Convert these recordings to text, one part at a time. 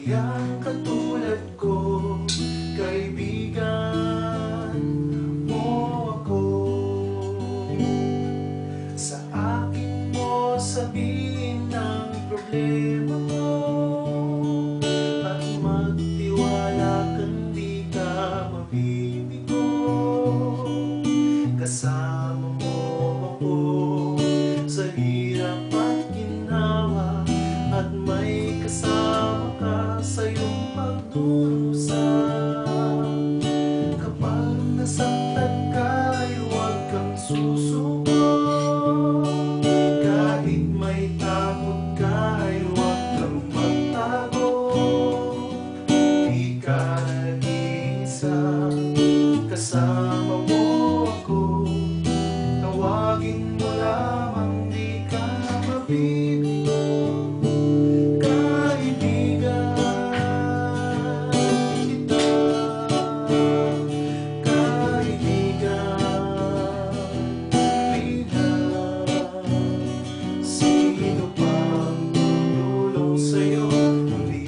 Walang katulad ko, kaibigan mo ako. Sa akin mo sabihin ang problema mo, at magtiwala kang di ka mabibigo. Kasama mo ako sa hirap at ginhawa, at may kasama ka sa iyong pagdurusa. Kapag nasaktan ka ay huwag kang susuko, kahit may takot ka ay huwag kang magtago. Di ka nag-iisa, kasama mo ako. Tawagin mo lamang, di ka mabibigo. Sino pang tutulong sa'yo, kundi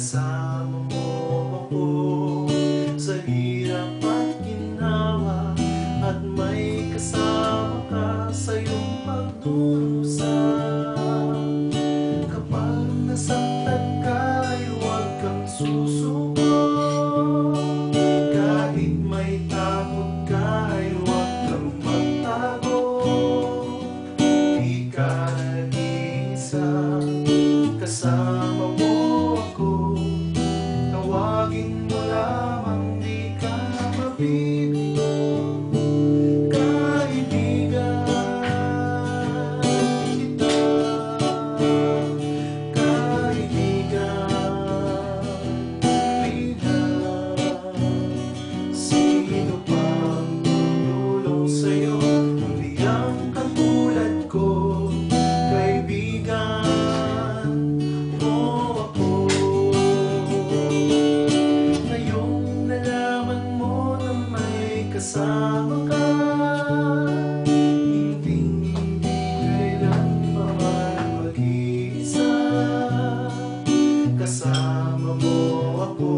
kasama mo ako sa hirap at ginhawa, at may kasama ka sa iyong pagdurusa. Kapag nasaktan ka ay huwag kang susuko, kahit may takot ka ay huwag kang magtago. Di ka nag-iisa, kasama mo ako. Tawagin mo lamang, di ka mabibigo. Kaibigan kita, kaibigan, kaibigan. Sino pang tutulong sa'yo, kundi ang katulad ko. Kaibigan mo ako. Ngayong nalaman mo na may kasama ka, hinding-hindi kailanman mag-iisa. Kasama mo ako.